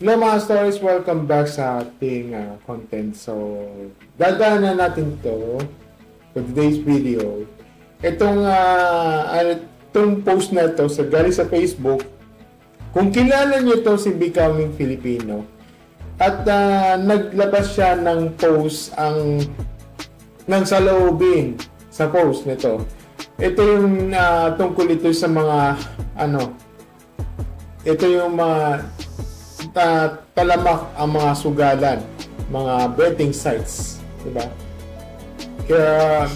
Hello mga stories, welcome back sa ating content. So, dadaanan natin to for today's video. Itong post na to sa galing sa Facebook. Kung kilala nyo to si Becoming Filipino at naglabas siya ng post ng saloobin sa post nito. Ito yung tungkol ito sa mga ito yung mga talamak ang mga sugalan, mga betting sites, diba? Kaya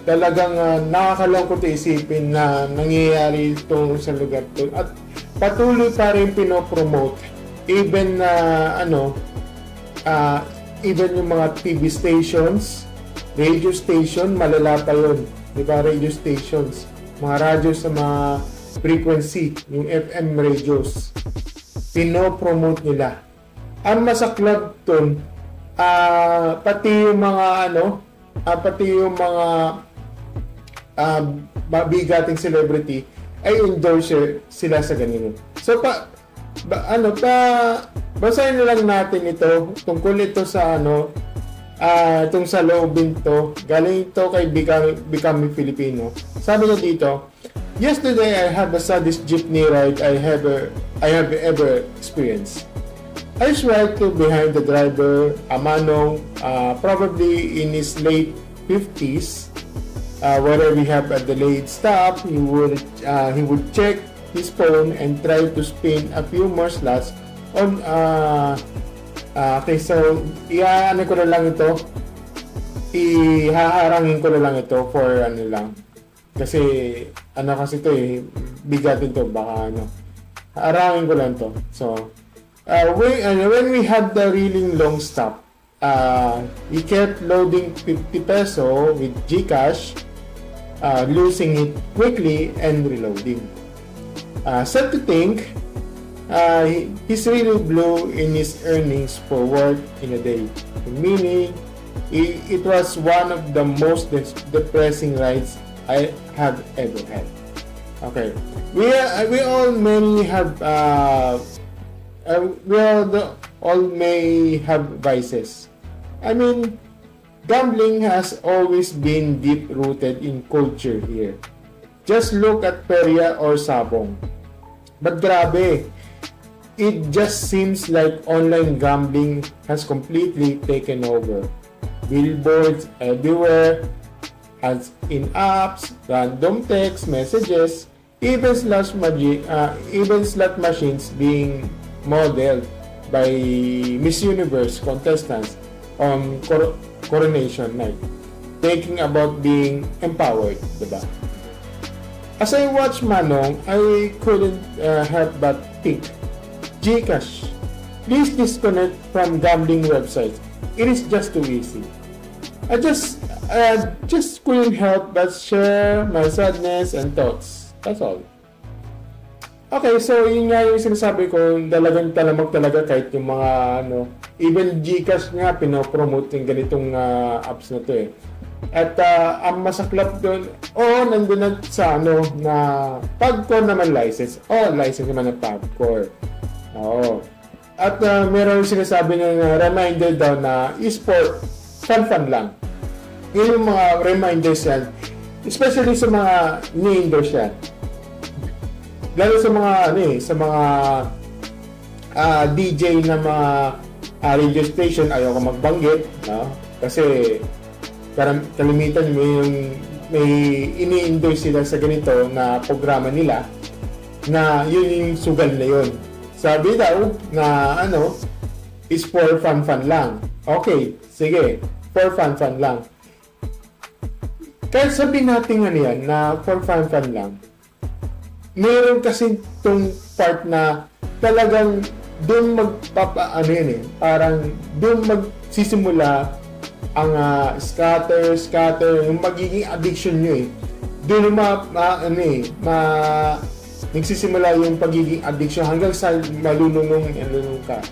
talagang nakakalungkot isipin na nangyayari ito sa lugar to at patuloy pa rin pinopromote even even yung mga TV stations, radio station, malala pa yun, diba? Radio stations, mga radyo sa mga frequency, yung FM radios, pinopromote nila. Ang masaklap dun, pati yung mga mabigating celebrity ay endorse sila sa ganito. So basahin na lang natin ito tungkol ito sa itong sa loobin to. Galing ito kay Becoming Filipino. Sabi niya dito, "Yesterday I had the saddest jeepney ride I have ever experienced. I was right behind the driver, a manong, probably in his late 50s. Wherever we have a delayed stop, he would check his phone and try to spin a few more slots on." Okay, so ihaharangin ko na lang ito for kasi kasi ito bigatin to, baka arangin ko lang to. So when we had the really long stop, he kept loading 50 peso with GCash, losing it quickly and reloading. Sad to think, he's really blew in his earnings for work in a day, meaning it was one of the most depressing rides I have ever had. Okay, we all may have vices. I mean, gambling has always been deep rooted in culture here. Just look at Peria or Sabong. But grabe, it just seems like online gambling has completely taken over. Billboards everywhere, ads in apps, random text messages, even slot machines being modeled by Miss Universe contestants on coronation night, thinking about being empowered, diba? As I watched Manong, I couldn't help but think, GCash, please disconnect from gambling websites. It is just too easy. I just couldn't help but share my sadness and thoughts. That's all. Okay, so yun nga yung sinasabi ko, talagang talamak talaga kahit yung mga even GCash nga pinopromote yung ganitong apps na to eh. At ang masaklap doon, nandun na sa na Pagcor naman license. License naman ng Pagcor. At meron sinasabi na reminder daw na e-sport, fun lang. Yun yung mga reminders yan. Especially sa mga ni-endorse yan. Lalo sa mga DJ na mga radio station, ayaw ko magbanggit, kasi kalimitan may ini-endorse sila sa ganito na programa nila na yun yung sugal na yun. Sabi daw na is for fun lang. Okay, sige, for fun lang. Kahit sabihin natin yan na for fun lang, meron kasi itong part na talagang doon parang doon magsisimula ang scatter, yung magiging addiction nyo Doon nagsisimula yung pagiging addiction hanggang sa malulunong ka.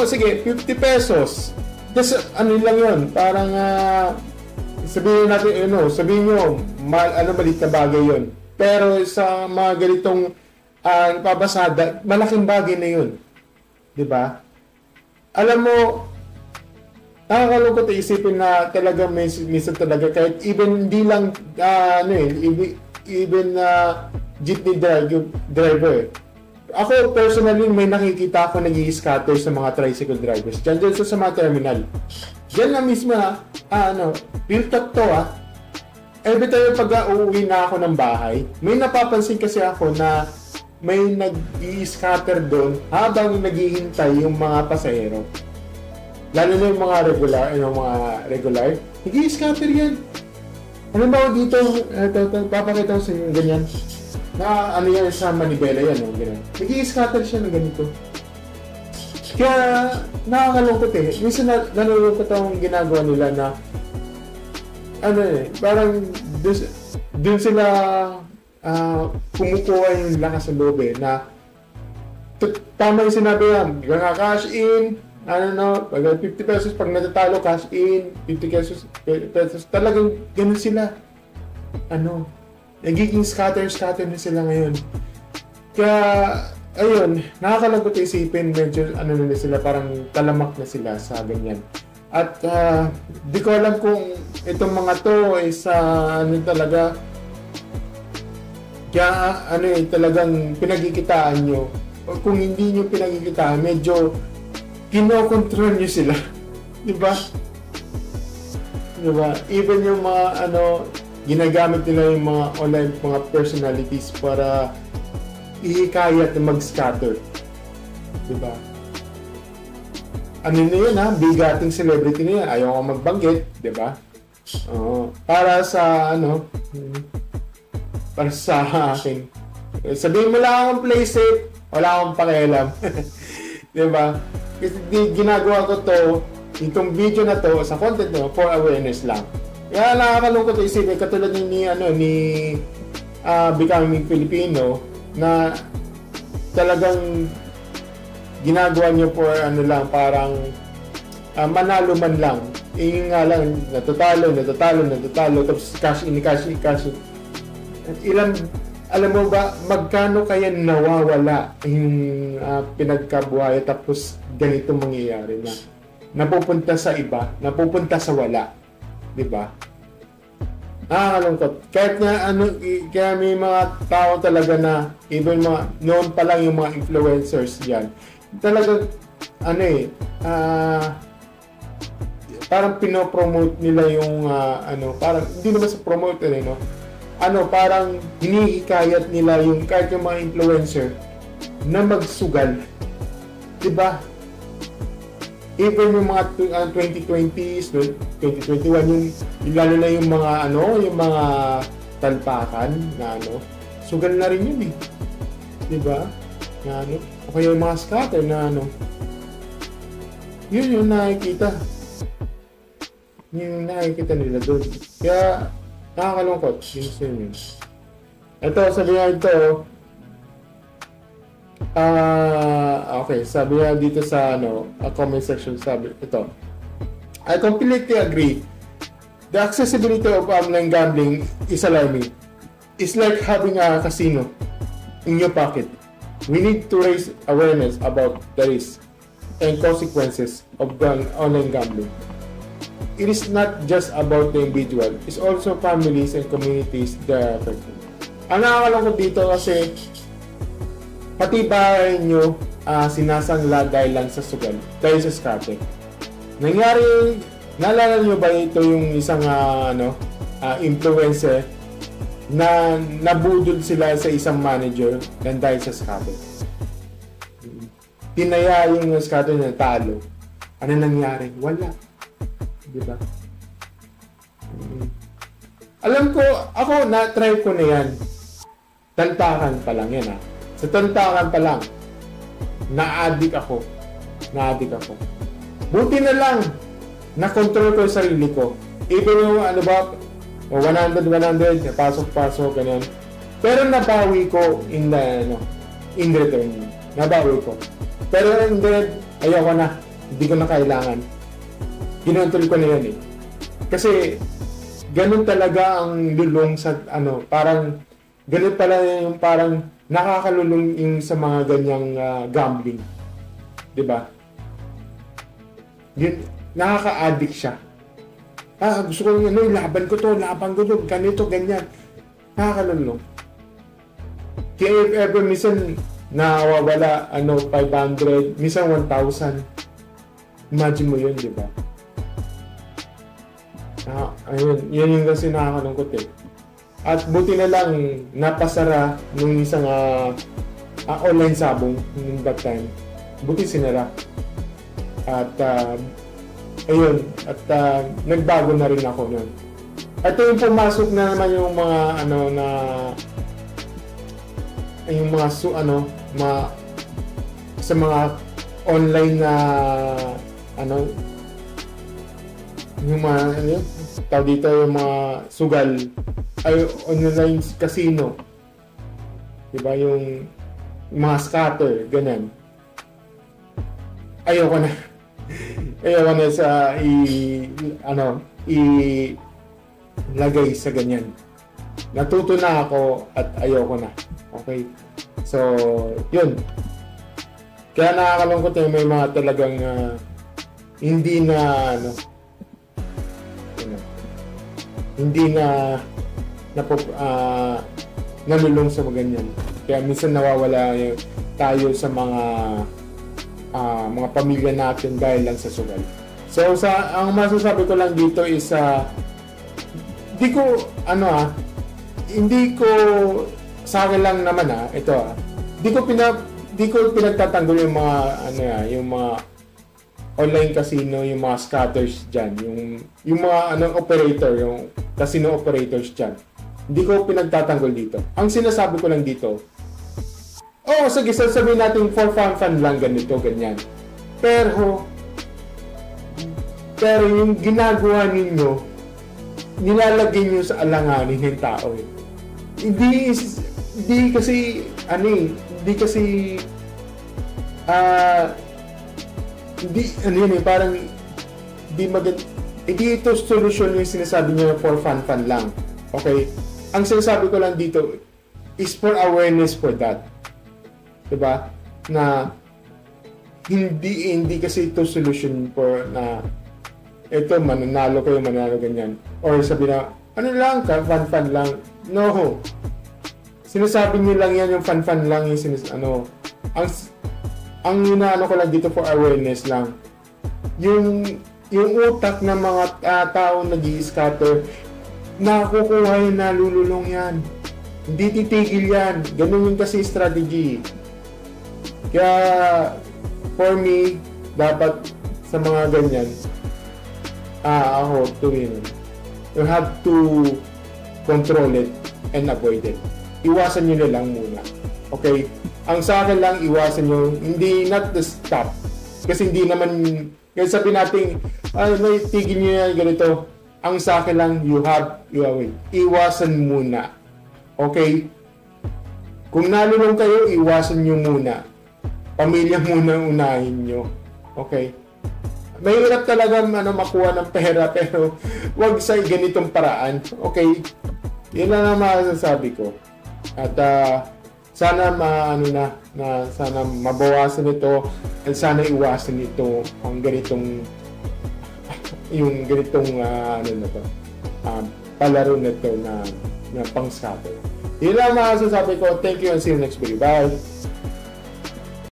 Sige, 50 pesos. Just lang yun, parang sabihin natin, sabihin nyo, maliit na bagay yun. Pero sa mga ganitong papasada, malaking bagay na yun. 'Di ba? Alam mo, nakakalungkot isipin na talaga minsan talaga kahit even hindi lang jeepney driver. Ako personally may nakikita ako nag-i-scatter sa mga tricycle drivers. Diyan sa mga terminal. Diyan na mismo real talk to Every time pag uuwi na ako ng bahay, may napapansin kasi ako na may nag-i-scatter doon habang naghihintay yung mga pasahero. Lalo na yung mga regular, nag-i-scatter yan. Ano ba dito? Papakita ko sa inyo ganyan. Na ano yan sa Manibela yan, ganyan. Nag-i-scatter siya ng ganito. Kaya nakakalungkot Minsan nalulungkot akong ginagawa nila na parang dun sila kumukuha yung lakas ng loob na tama yung sinabi yan, cash in, pag 50 pesos, pag natatalo, cash in, 50 pesos, talagang ganun sila. Nagiging scatter na sila ngayon. Kaya, ayun, nakakalungkot isipin, medyo na sila, parang talamak na sila sa ganyan. At di ko alam kung itong mga to is talaga kaya talagang pinagikitaan nyo. O kung hindi nyo pinagikitaan, medyo kinokontrol nyo sila. Diba? Even yung mga ginagamit nila yung mga online mga personalities para ihikayat na mag-scatter. Diba? Ano na yun bigating celebrity na yan. Ayaw ko magbanggit, di ba? Para sa para sa akin. Sabihin mo lang akong play safe, wala akong pakialam. Di ba? Kasi ginagawa ko to, itong video na to, sa content na for awareness lang. Kaya nakakalungkot isipin, katulad ni Becoming Filipino, na talagang ginagawa niyo for parang manalo man lang. Yung nga lang, natatalo, tapos cash in. Alam mo ba, magkano kaya nawawala yung pinagkabuhay tapos ganito mangyayari na napupunta sa iba, napupunta sa wala. Diba? Nakakalungkot. Kahit nga kaya may mga tao talaga na even noon pa lang yung mga influencers diyan. Talagang parang pinopromote nila yung parang hindi naman sa promote parang hinihikayat nila yung kahit yung mga influencer na magsugal. Diba? Even yung mga 2020s, 2021 yung lalo na yung mga yung mga talpakan na sugal na rin yun diba? Na o kaya yung mga scatter na yun yung nakikita nila doon. Kaya nakakalungkot yun. Ito, sabi nga ito okay, sabi nga dito sa comment section, sabi ito, I completely agree. The accessibility of online gambling is alarming. It's like having a casino in your pocket. We need to raise awareness about the risks and consequences of online gambling. It is not just about the individual, it's also families and communities that are affected. Ang nakakalungkot dito kasi pati bahay nyo sinasangla dahil lang sa sugal, dahil sa scatter. Nangyari, naalala nyo ba ito yung isang influencer na nabudol sila sa isang manager dahil sa scatter. Tinaya yung scatter na talo. Ano nangyari? Wala. Diba? Alam ko, ako na-try ko na yan. Tantakan pa lang yan Sa tantakan pa lang, na-addict ako. Buti na lang, na-control ko yung sarili ko. Even yung 100, pasok, ganyan. Pero nabawi ko in return. Nabawi ko. Pero in the end, ayoko na. Hindi ko na kailangan. Kinontrol ko na yan Kasi, ganun talaga ang lulong sa, parang, ganun pala yung parang nakakalulong yung sa mga ganyang gambling. 'di ba? Yun, nakaka-addict siya. Gusto ko laban ko to, ganito, ganyan. Nakakalulong. Kaya if ever minsan nawawala 500, minsan 1,000. Imagine mo yun, di ba? Ayun, yun yung kasi nakakalungkot eh. At buti na lang napasara nung isang online sabong nung that time. Buti sinara. At ayun, at nagbago na rin ako nun. Ito yung pumasok na naman yung mga yung mga sa mga online na yung mga tawag dito yung mga sugal ay online casino, diba, yung mga scatter, ganun. Ayoko na sa ilagay sa ganyan. Natuto na ako at ayoko na. Okay? So, yun. Kaya nakakalungkot yung may mga talagang hindi na nalulong sa ganyan. Kaya minsan nawawala tayo sa mga pamilya natin dahil lang sa sugal. So, ang masasabi ko lang dito is hindi ko sa akin lang naman hindi ko pinagtatanggol yung mga yung mga online casino, yung mga scatters diyan, yung mga operator, yung casino operators diyan. Hindi ko pinagtatanggol dito. Ang sinasabi ko lang dito, sige, sasabihin natin for fun lang, ganito, ganyan. Pero yung ginagawa ninyo, nilalagay nyo sa alanganin ng tao. Hindi kasi parang hindi ito solution yung sinasabi nyo for fun lang. Okay? Ang sinasabi ko lang dito is for awareness for that. Diba? Na hindi kasi ito solution for na ito mananalo ganyan. Or sabi na, fun lang. No. Sinasabi niyo lang yan, yung fun lang, yung ang ko lang dito for awareness lang. Yung utak ng mga tao nag-i-scatter, nakukuha yung nalululong yan. Hindi titigil yan. Ganun yung kasi strategy. Kaya, for me, dapat sa mga ganyan, you have to control it and avoid it. Iwasan nyo na lang muna. Okay? Ang sa akin lang, iwasan nyo, not the stop. Kasi hindi naman, kaya sabi natin, tigil nyo yan, ganito. Ang sa akin lang, iwasan muna. Okay? Kung nalulong kayo, iwasan nyo muna. Pamilya muna unahin nyo. Okay? Mahirap talaga makuha ng pera, pero wag sa ganitong paraan. Okay? Yun lang ang masasabi ko. At sana sana mabawasan ito at sana iwasan ito ang ganitong palaro na ito na pang-scatter. Yun lang ang masasabi ko. Thank you and see you next video. Bye!